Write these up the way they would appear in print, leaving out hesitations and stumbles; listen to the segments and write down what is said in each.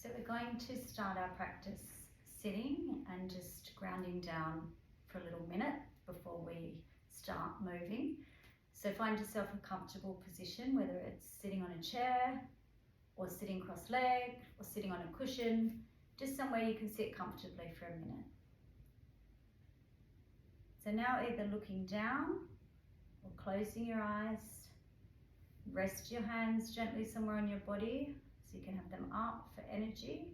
So we're going to start our practice sitting and just grounding down for a little minute before we start moving. So find yourself a comfortable position, whether it's sitting on a chair or sitting cross-legged or sitting on a cushion, just somewhere you can sit comfortably for a minute. So now either looking down or closing your eyes, rest your hands gently somewhere on your body so you can have them up for energy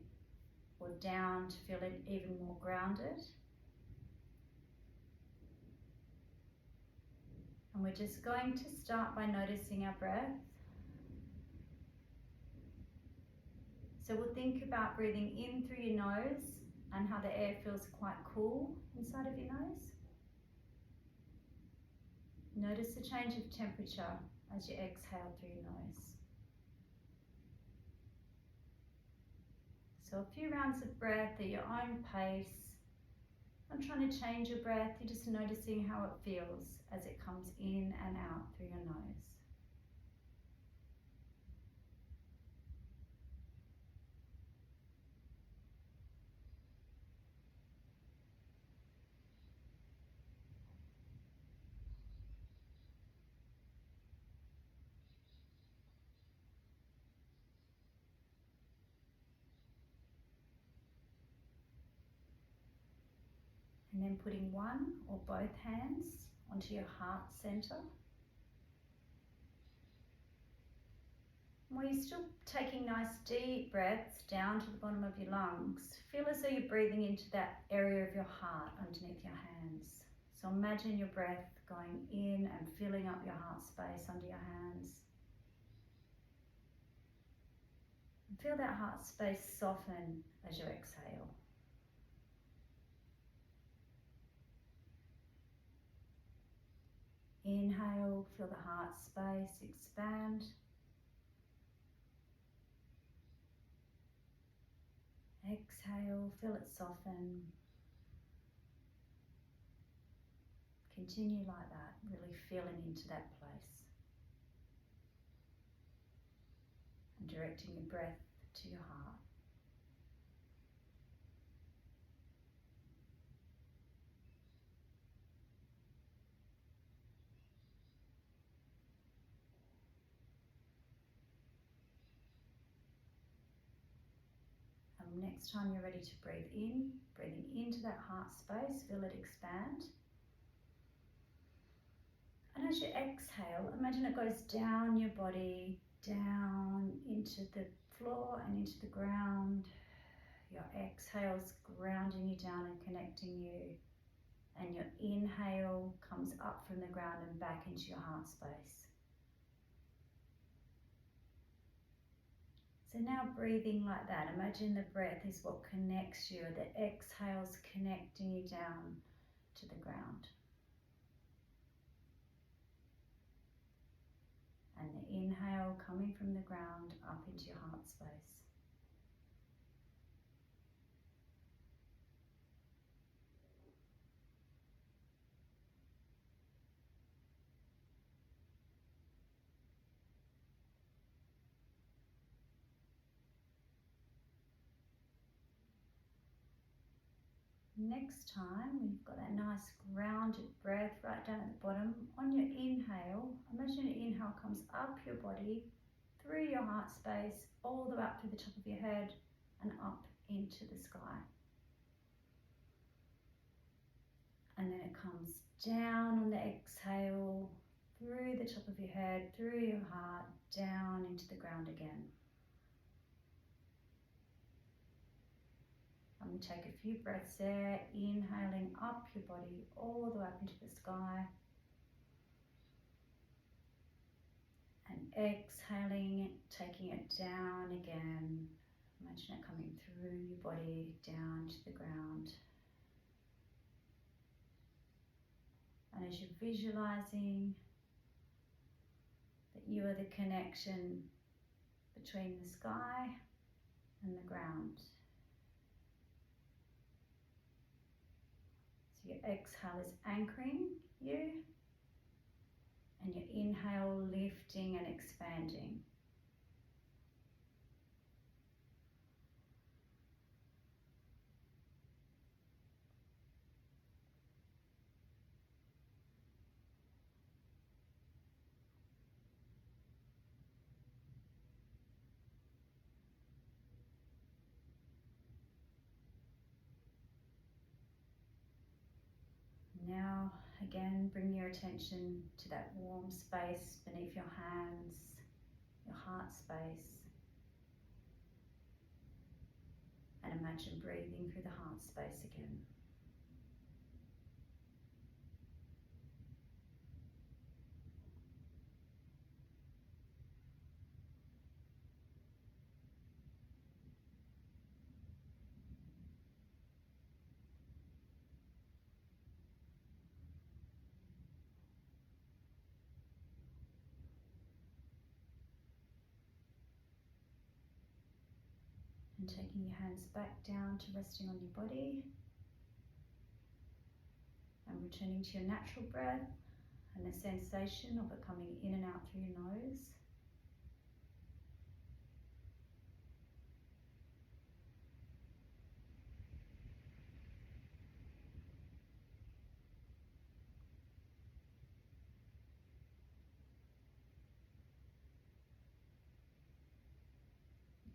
or down to feel it even more grounded. And we're just going to start by noticing our breath. So we'll think about breathing in through your nose and how the air feels quite cool inside of your nose. Notice the change of temperature as you exhale through your nose. So a few rounds of breath at your own pace. Not trying to change your breath, you're just noticing how it feels as it comes in and out through your nose. And then putting one or both hands onto your heart center. While you're still taking nice deep breaths down to the bottom of your lungs, feel as though you're breathing into that area of your heart underneath your hands. So imagine your breath going in and filling up your heart space under your hands. And feel that heart space soften as you exhale. Inhale, feel the heart space expand. Exhale, feel it soften. Continue like that, really feeling into that place. And directing your breath to your heart. Next time you're ready to breathe in, breathing into that heart space, feel it expand. And as you exhale, imagine it goes down your body, down into the floor and into the ground. Your exhale's grounding you down and connecting you. And your inhale comes up from the ground and back into your heart space. So now breathing like that, imagine the breath is what connects you, the exhale's connecting you down to the ground. And the inhale coming from the ground up into your heart space. Next time, we've got that nice grounded breath right down at the bottom. On your inhale, imagine your inhale comes up your body, through your heart space, all the way up to the top of your head and up into the sky. And then it comes down on the exhale, through the top of your head, through your heart, down into the ground again. And take a few breaths there, inhaling up your body all the way up into the sky. And exhaling, taking it down again. Imagine it coming through your body, down to the ground. And as you're visualizing that you are the connection between the sky and the ground. So your exhale is anchoring you, and your inhale lifting and expanding. again, bring your attention to that warm space beneath your hands, your heart space. And imagine breathing through the heart space again. And taking your hands back down to resting on your body. And returning to your natural breath and the sensation of it coming in and out through your nose.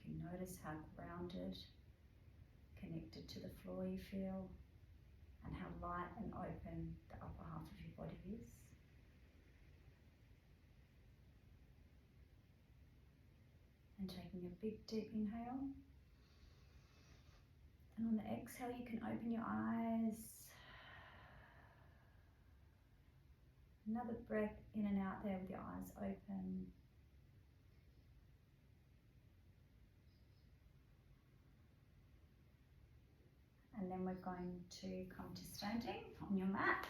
You can notice how grounded, connected to the floor you feel, and how light and open the upper half of your body is. And taking a big deep inhale. And on the exhale, you can open your eyes. Another breath in and out there with your eyes open. And then we're going to come to standing on your mat.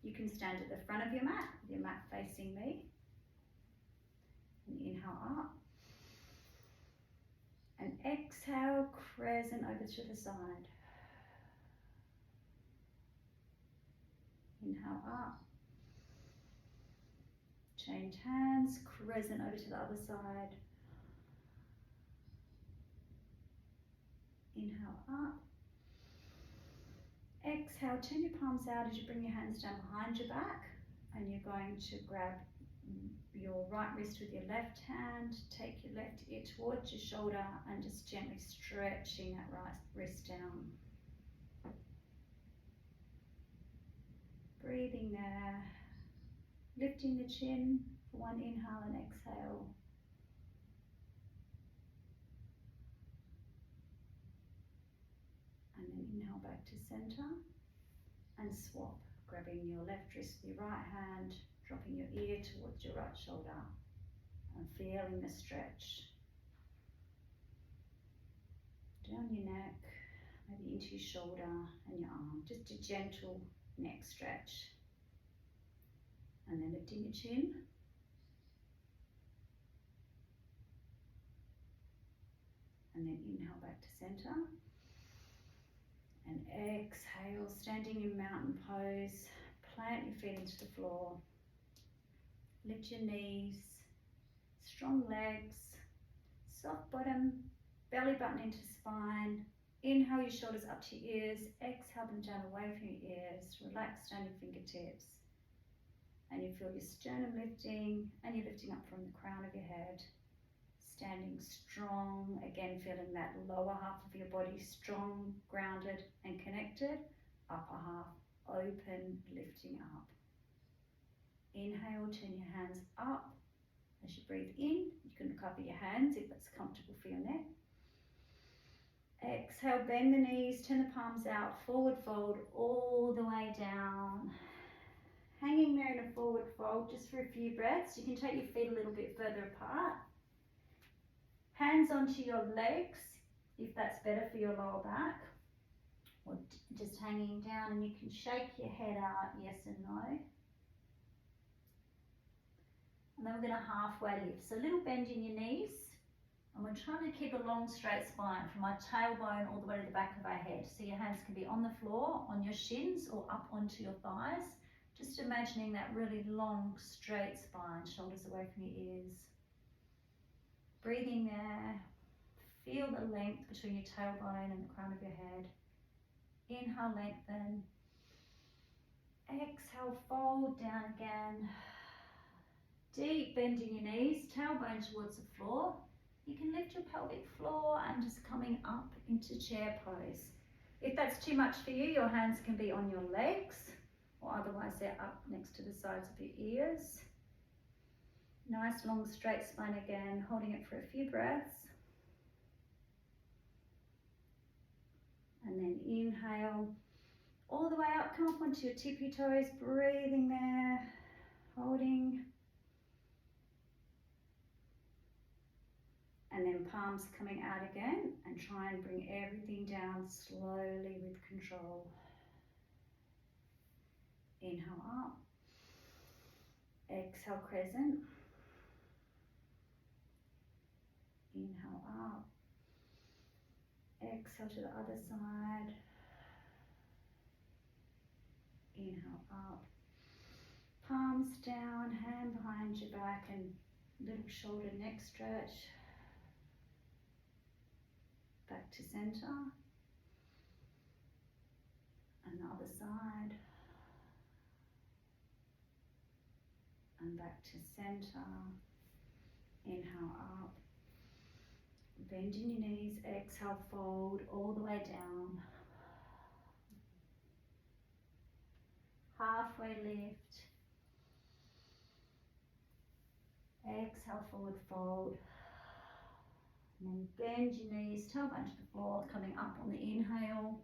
You can stand at the front of your mat, with your mat facing me. And inhale up. And exhale, crescent over to the side. Inhale up. Change hands, crescent over to the other side. Inhale up. Exhale, turn your palms out as you bring your hands down behind your back, and you're going to grab your right wrist with your left hand, take your left ear towards your shoulder and just gently stretching that right wrist down. Breathing there, lifting the chin for one inhale and exhale. And then inhale back to center and swap, grabbing your left wrist with your right hand, dropping your ear towards your right shoulder and feeling the stretch down your neck, maybe into your shoulder and your arm, just a gentle neck stretch. And then lifting your chin. And then inhale back to center. And exhale, standing in mountain pose, plant your feet into the floor. Lift your knees, strong legs, soft bottom, belly button into spine. Inhale your shoulders up to your ears, exhale them down away from your ears. Relax down your fingertips. And you feel your sternum lifting, and you're lifting up from the crown of your head. Standing strong, again feeling that lower half of your body strong, grounded and connected. Upper half open, lifting up. Inhale, turn your hands up. As you breathe in, you can cover your hands if it's comfortable for your neck. Exhale, bend the knees, turn the palms out, forward fold all the way down. Hanging there in a forward fold just for a few breaths. You can take your feet a little bit further apart. Hands onto your legs if that's better for your lower back. Or just hanging down, and you can shake your head out, yes and no. And then we're going to halfway lift. So a little bend in your knees. And we're trying to keep a long straight spine from our tailbone all the way to the back of our head. So your hands can be on the floor, on your shins, or up onto your thighs. Just imagining that really long straight spine, shoulders away from your ears. Breathing there. Feel the length between your tailbone and the crown of your head. Inhale, lengthen. Exhale, fold down again. Deep bend in your knees, tailbone towards the floor. You can lift your pelvic floor and just coming up into chair pose. If that's too much for you, your hands can be on your legs, or otherwise they're up next to the sides of your ears. Nice long straight spine again, holding it for a few breaths. And then inhale all the way up, come up onto your tippy toes, breathing there, holding. And then palms coming out again, and try and bring everything down slowly with control. Inhale up, exhale crescent, inhale up, exhale to the other side, inhale up, palms down, hand behind your back and little shoulder neck stretch, back to center, and the other side, and back to center, inhale up, bend in your knees, exhale, fold all the way down, halfway lift, exhale, forward fold, and then bend your knees, tailbone to the floor, coming up on the inhale,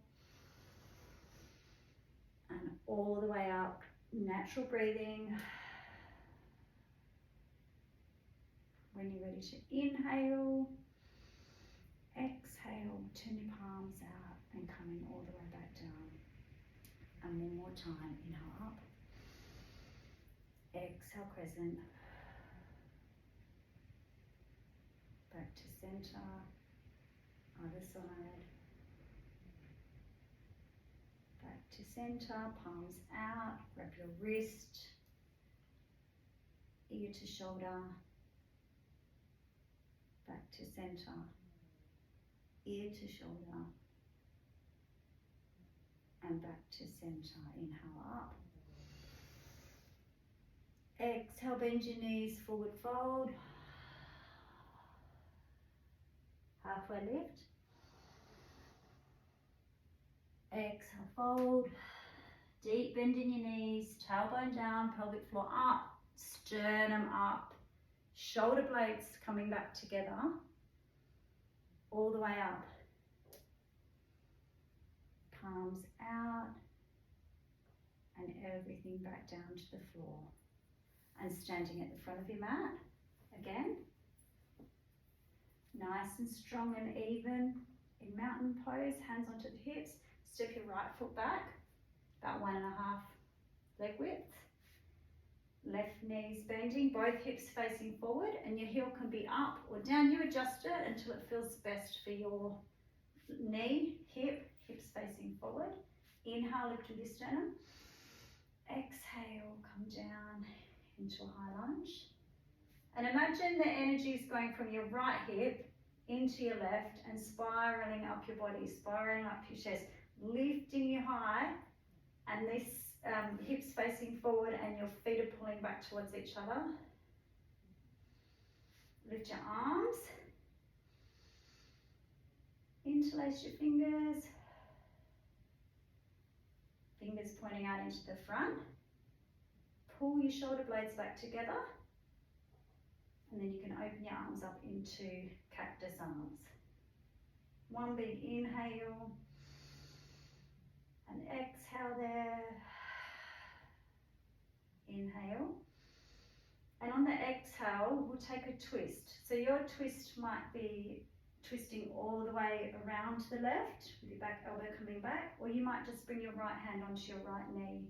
and all the way up, natural breathing. When you're ready to inhale, exhale, turn your palms out and coming all the way back down. And one more time, inhale up, exhale crescent, back to center, other side, back to center, palms out, grab your wrist, ear to shoulder, back to center, ear to shoulder, and back to center. Inhale up, exhale, bend your knees, forward fold, halfway lift, exhale, fold, deep bend in your knees, tailbone down, pelvic floor up, sternum up, shoulder blades coming back together, all the way up, palms out, and everything back down to the floor. And standing at the front of your mat, again, nice and strong and even in mountain pose, hands onto the hips, step your right foot back, about 1.5 leg width. Left knees bending, both hips facing forward, and your heel can be up or down. You adjust it until it feels best for your knee, hips facing forward. Inhale, lift to the sternum. Exhale, come down into a high lunge. And imagine the energy is going from your right hip into your left and spiraling up your body, spiraling up your chest, lifting you high, and this hips facing forward and your feet are pulling back towards each other. Lift your arms, interlace your fingers, fingers pointing out into the front. Pull your shoulder blades back together, and then you can open your arms up into cactus arms. One big inhale, and exhale there. Inhale, and on the exhale we'll take a twist. So your twist might be twisting all the way around to the left with your back elbow coming back, or you might just bring your right hand onto your right knee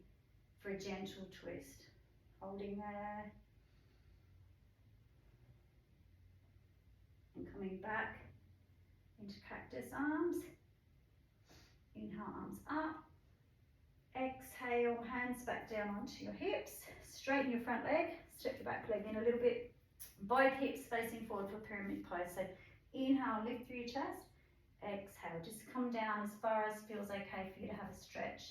for a gentle twist, holding there and coming back into cactus arms. Inhale, arms up. Exhale, hands back down onto your hips. Straighten your front leg, step your back leg in a little bit. Both hips facing forward for pyramid pose. So inhale, lift through your chest. Exhale, just come down as far as feels okay for you to have a stretch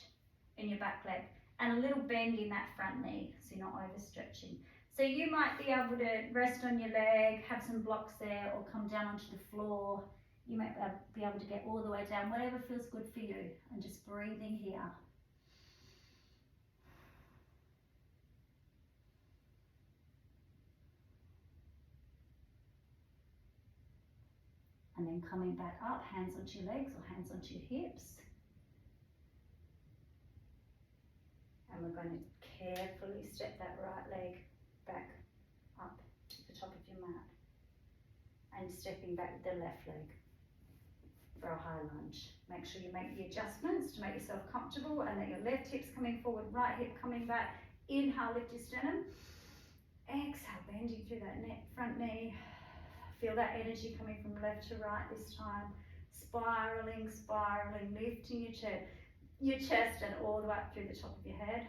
in your back leg. And a little bend in that front knee, so you're not overstretching. So you might be able to rest on your leg, have some blocks there, or come down onto the floor You might be able to get all the way down, whatever feels good for you, and just breathing here. And then coming back up, hands onto your legs or hands onto your hips. And we're going to carefully step that right leg back up to the top of your mat. And stepping back with the left leg for a high lunge. Make sure you make the adjustments to make yourself comfortable, and that your left hip's coming forward, right hip coming back. Inhale, lift your sternum. Exhale, bending through that front knee. Feel that energy coming from left to right this time. Spiraling, spiraling, lifting your chest and all the way up through the top of your head.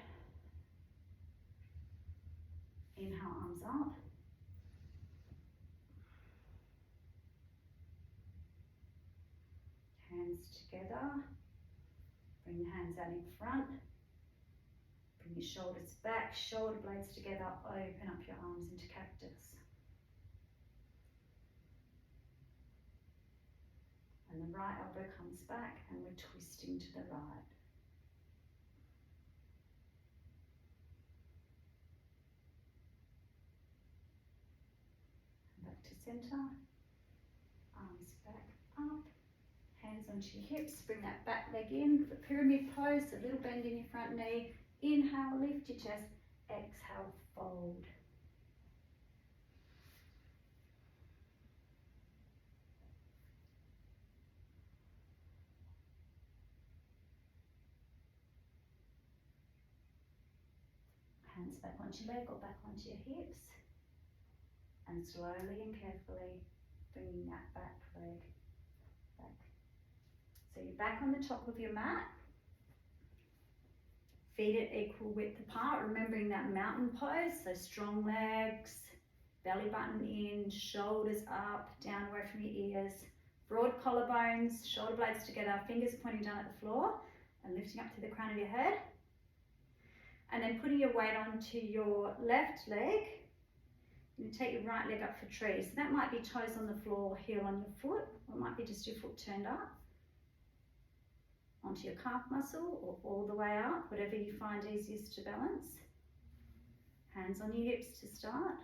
Inhale, arms up. Hands together. Bring the hands out in front. Bring your shoulders back, shoulder blades together. Open up your arms into cactus. And the right elbow comes back and we're twisting to the right. And back to center. Arms back up. Hands onto your hips. Bring that back leg in for pyramid pose. A little bend in your front knee. Inhale, lift your chest. Exhale, fold. Hands back onto your leg or back onto your hips. And slowly and carefully bringing that back leg back. So you're back on the top of your mat. Feet at equal width apart, remembering that mountain pose. So strong legs, belly button in, shoulders up, down away from your ears. Broad collarbones, shoulder blades together, fingers pointing down at the floor and lifting up to the crown of your head. And then putting your weight onto your left leg. You take your right leg up for tree. So that might be toes on the floor, heel on your foot, or it might be just your foot turned up onto your calf muscle or all the way up, whatever you find easiest to balance. Hands on your hips to start.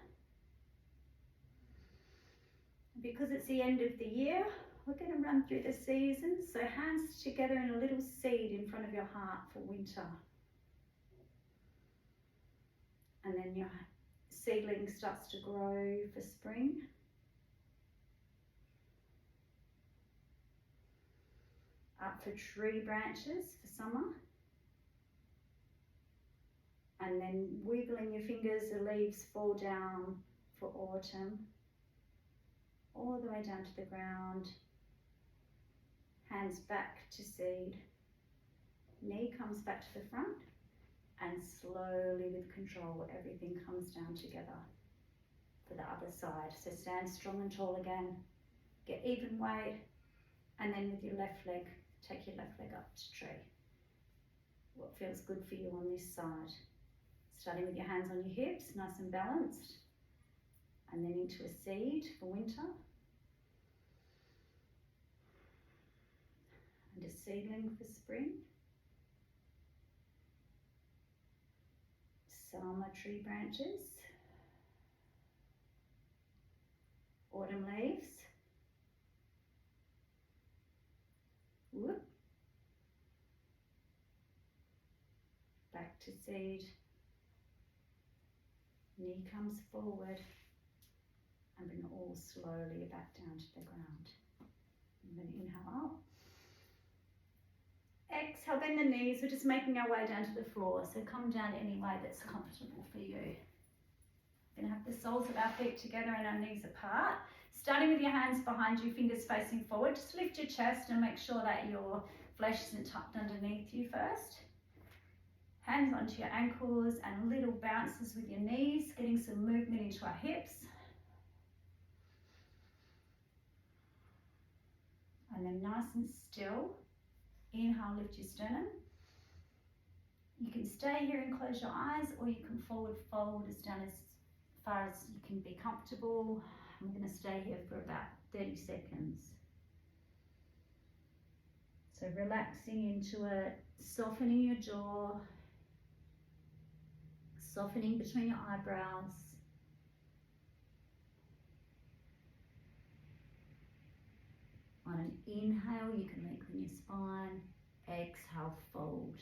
Because it's the end of the year, we're going to run through the seasons. So hands together in a little seed in front of your heart for winter. And then your seedling starts to grow for spring. Up for tree branches for summer. And then wiggling your fingers, the leaves fall down for autumn. All the way down to the ground. Hands back to seed. Knee comes back to the front. And slowly with control, everything comes down together for the other side. So stand strong and tall again. Get even weight. And then with your left leg, take your left leg up to tree. What feels good for you on this side. Starting with your hands on your hips, nice and balanced. And then into a seed for winter. And a seedling for spring. Summer tree branches. Autumn leaves. Whoop. Back to seed. Knee comes forward. And bring it all slowly back down to the ground. And then inhale up. Exhale, bend the knees. We're just making our way down to the floor. So come down any way that's comfortable for you. We're going to have the soles of our feet together and our knees apart. Starting with your hands behind you, fingers facing forward. Just lift your chest and make sure that your flesh isn't tucked underneath you first. Hands onto your ankles and little bounces with your knees, getting some movement into our hips. And then nice and still. Inhale, lift your sternum. You can stay here and close your eyes, or you can forward fold as down as far as you can be comfortable. I'm going to stay here for about 30 seconds. So relaxing into it, softening your jaw, softening between your eyebrows. On an inhale, you can lengthen your spine. Exhale, fold.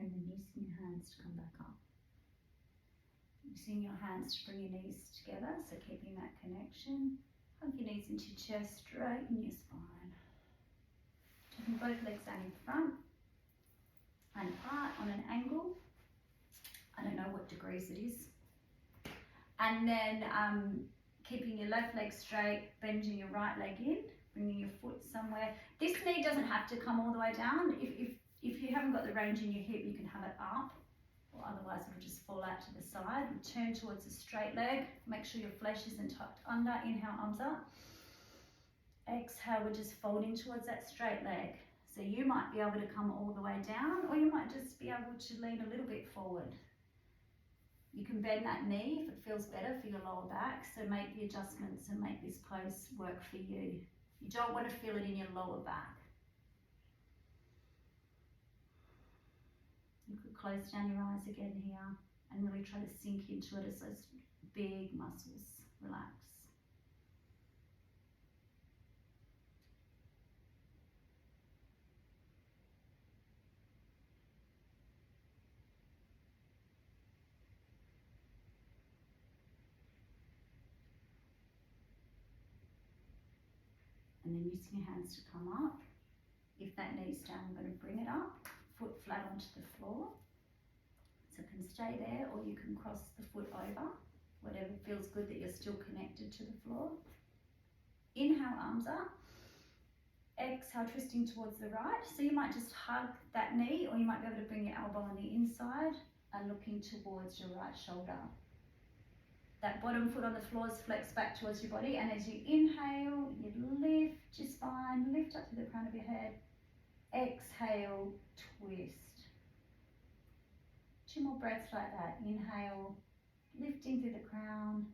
And then using your hands to come back up. Using your hands to bring your knees together, so keeping that connection. Hug your knees into your chest, straighten your spine. Taking both legs down in front and apart on an angle. I don't know what degrees it is. And then keeping your left leg straight, bending your right leg in, bringing your foot somewhere. This knee doesn't have to come all the way down. If you haven't got the range in your hip, you can have it up, or otherwise it'll just fall out to the side. Turn towards a straight leg. Make sure your flesh isn't tucked under. Inhale, arms up. Exhale, we're just folding towards that straight leg. So you might be able to come all the way down, or you might just be able to lean a little bit forward. You can bend that knee if it feels better for your lower back, so make the adjustments and make this pose work for you. You don't want to feel it in your lower back. You could close down your eyes again here and really try to sink into it as those big muscles relax. And then using your hands to come up. If that knee's down, I'm going to bring it up, foot flat onto the floor. So it can stay there, or you can cross the foot over, whatever feels good that you're still connected to the floor. Inhale, arms up. Exhale, twisting towards the right. So you might just hug that knee, or you might be able to bring your elbow on the inside and looking towards your right shoulder. That bottom foot on the floor is flexed back towards your body, and as you inhale, you lift your spine, lift up to the crown of your head. Exhale, twist. 2 more breaths like that. Inhale, lifting through the crown.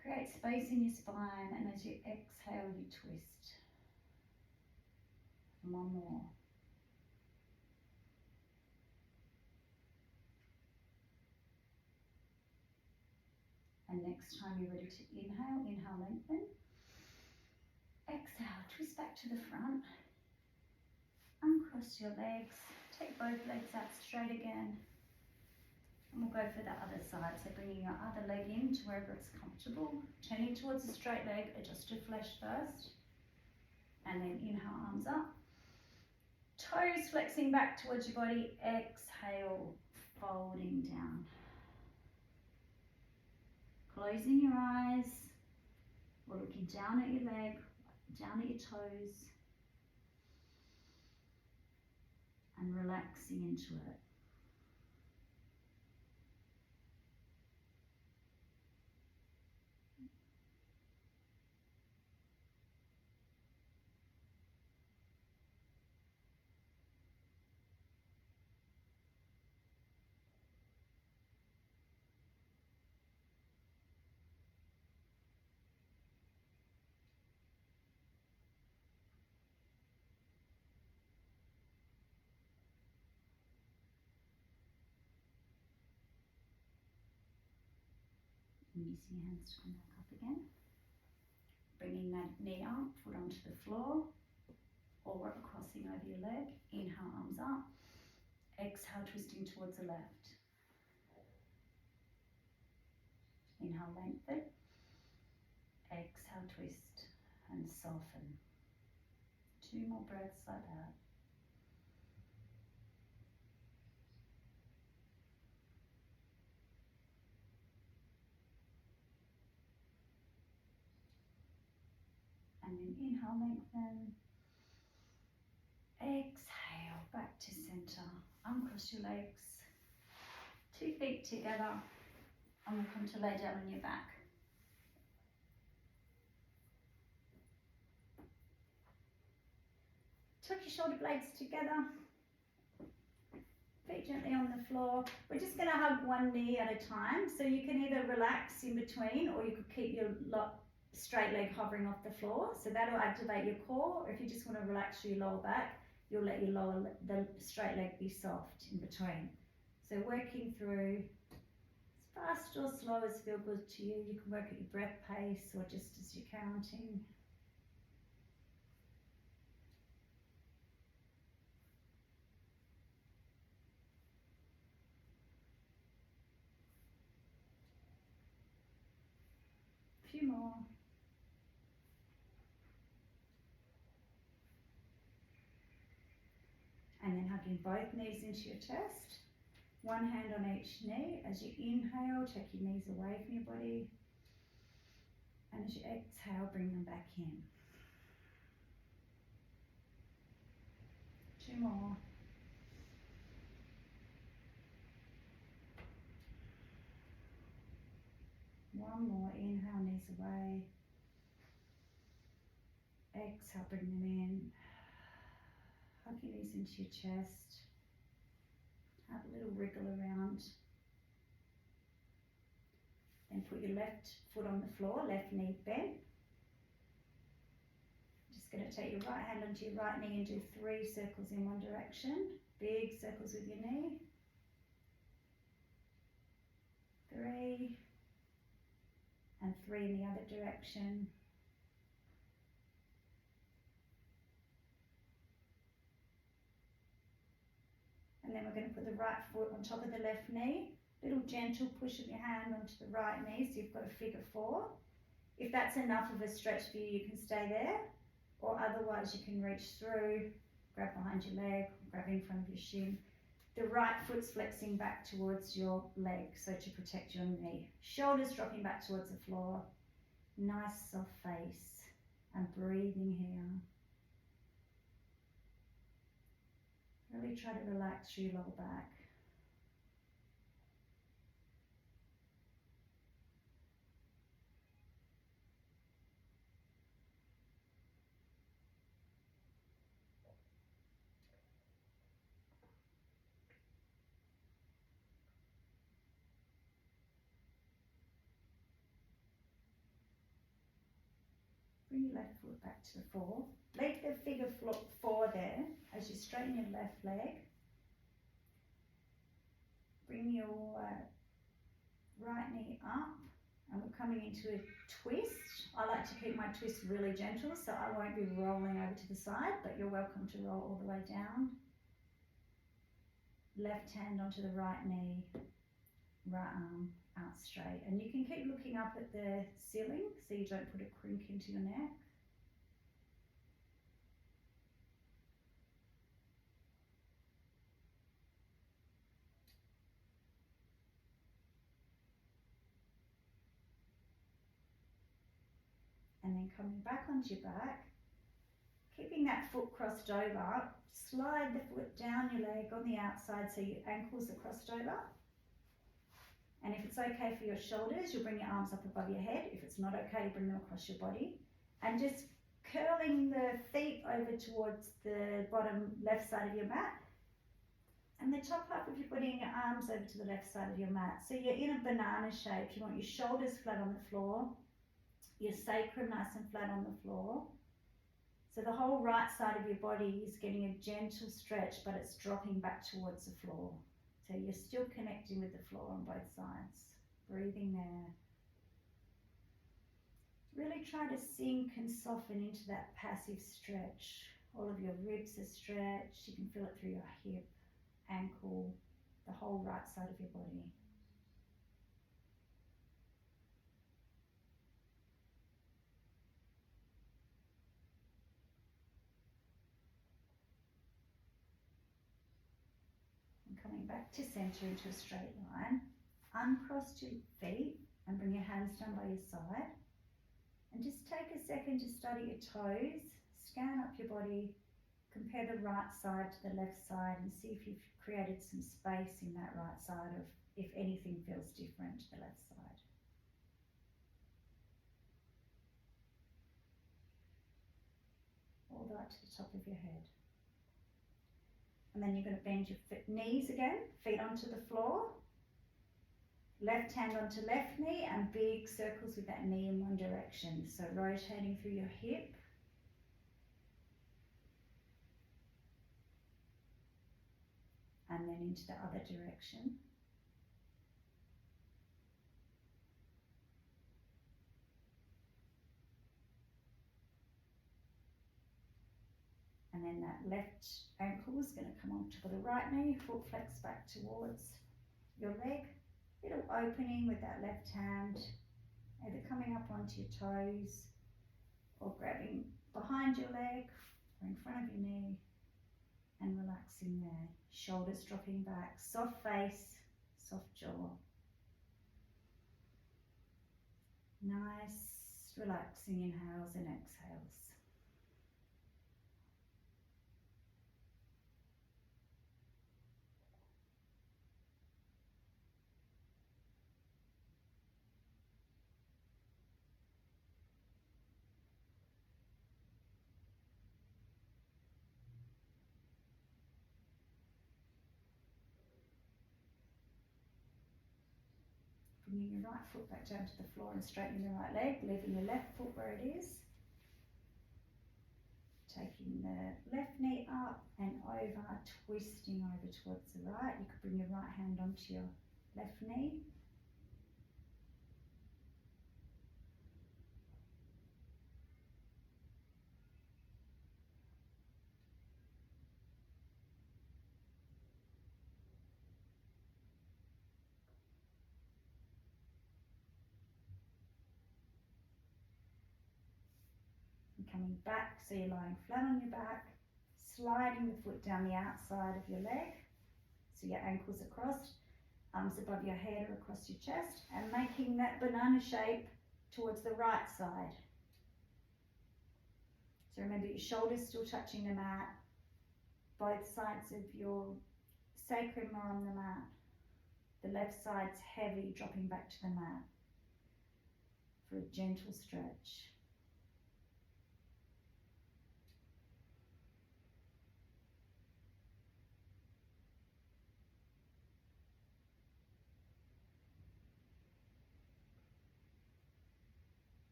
Create space in your spine, and as you exhale, you twist. 1 more. And next time you're ready to inhale, inhale, lengthen. Exhale, twist back to the front. Uncross your legs. Take both legs out straight again. And we'll go for the other side. So bringing your other leg in to wherever it's comfortable. Turning towards the straight leg, adjust your flesh first. And then inhale, arms up. Toes flexing back towards your body. Exhale, folding down. Closing your eyes, or looking down at your leg, down at your toes, and relaxing into it. And using your hands to come back up again. Bringing that knee up, foot onto the floor, or crossing over your leg. Inhale, arms up. Exhale, twisting towards the left. Inhale, lengthen. Exhale, twist and soften. 2 more breaths like that. And then inhale, lengthen. Exhale, back to center. Uncross your legs. 2 feet together. And we'll come to lay down on your back. Tuck your shoulder blades together. Feet gently on the floor. We're just going to hug one knee at a time. So you can either relax in between, or you could keep your straight leg hovering off the floor. So that'll activate your core. Or if you just want to relax your lower back, you'll let your the straight leg be soft in between. So working through as fast or slow as feels good to you. You can work at your breath pace or just as you're counting. A few more. And then hugging both knees into your chest. One hand on each knee. As you inhale, take your knees away from your body. And as you exhale, bring them back in. 2 more. One more. Inhale, knees away. Exhale, bring them in. Hug your knees into your chest. Have a little wriggle around. Then put your left foot on the floor, left knee bent. Just going to take your right hand onto your right knee and do 3 circles in one direction. Big circles with your knee. 3. And 3 in the other direction. And then we're going to put the right foot on top of the left knee. Little gentle push of your hand onto the right knee, so you've got a figure 4. If that's enough of a stretch for you, you can stay there. Or otherwise you can reach through, grab behind your leg, grab in front of your shin. The right foot's flexing back towards your leg, so to protect your knee. Shoulders dropping back towards the floor. Nice soft face. And breathing here. Really try to relax through your lower back. Bring your left foot back to the floor. Leave the figure 4 there as you straighten your left leg. Bring your right knee up, and we're coming into a twist. I like to keep my twist really gentle, so I won't be rolling over to the side, but you're welcome to roll all the way down. Left hand onto the right knee, right arm out straight. And you can keep looking up at the ceiling so you don't put a crink into your neck. And then coming back onto your back, keeping that foot crossed over, slide the foot down your leg on the outside so your ankles are crossed over. And if it's okay for your shoulders, you'll bring your arms up above your head. If it's not okay, you bring them across your body. And just curling the feet over towards the bottom left side of your mat. And the top half of your body and your arms over to the left side of your mat. So you're in a banana shape. You want your shoulders flat on the floor, your sacrum nice and flat on the floor. So the whole right side of your body is getting a gentle stretch, but it's dropping back towards the floor. So you're still connecting with the floor on both sides. Breathing there. Really try to sink and soften into that passive stretch. All of your ribs are stretched. You can feel it through your hip, ankle, the whole right side of your body. Coming back to center into a straight line. Uncross your feet and bring your hands down by your side. And just take a second to study your toes, scan up your body, compare the right side to the left side and see if you've created some space in that right side, of if anything feels different to the left side. All the way to the top of your head. And then you're going to bend your knees again, feet onto the floor. Left hand onto left knee and big circles with that knee in one direction. So rotating through your hip. And then into the other direction. And then that left ankle is going to come on top of the right knee, foot flex back towards your leg. Little opening with that left hand, either coming up onto your toes or grabbing behind your leg or in front of your knee and relaxing there. Shoulders dropping back, soft face, soft jaw. Nice, relaxing inhales and exhales. Bringing your right foot back down to the floor and straightening the right leg, leaving your left foot where it is. Taking the left knee up and over, twisting over towards the right. You could bring your right hand onto your left knee. Coming back, so you're lying flat on your back, sliding the foot down the outside of your leg, so your ankles are crossed, arms above your head or across your chest, and making that banana shape towards the right side. So remember, your shoulders still touching the mat, both sides of your sacrum are on the mat, the left side's heavy, dropping back to the mat for a gentle stretch.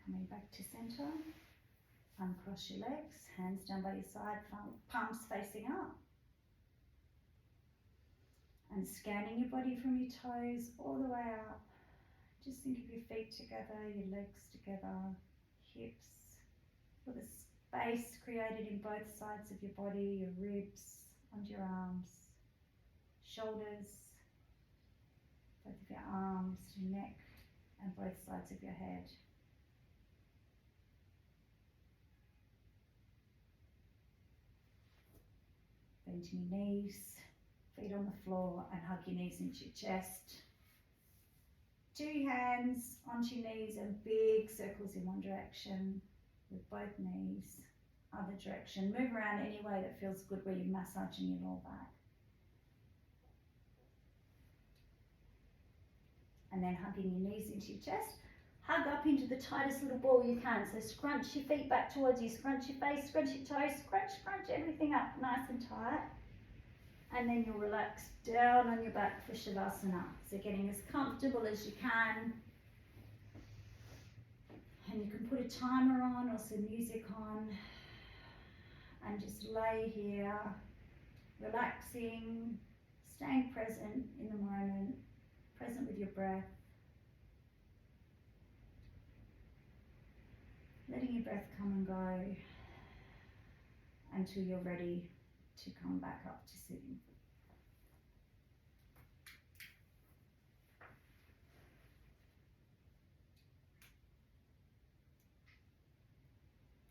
Coming back to center, uncross your legs, hands down by your side, palms facing up. And scanning your body from your toes all the way up. Just think of your feet together, your legs together, hips. Feel the space created in both sides of your body, your ribs, under your arms, shoulders, both of your arms, your neck, and both sides of your head. Bending your knees, feet on the floor, and hug your knees into your chest. Two hands onto your knees and big circles in one direction with both knees. Other direction. Move around any way that feels good where you're massaging your lower back. And then hugging your knees into your chest. Hug up into the tightest little ball you can. So scrunch your feet back towards you, scrunch your face, scrunch your toes, scrunch everything up nice and tight. And then you'll relax down on your back for Shavasana. So getting as comfortable as you can. And you can put a timer on or some music on. And just lay here, relaxing, staying present in the moment, present with your breath. Letting your breath come and go until you're ready to come back up to sitting.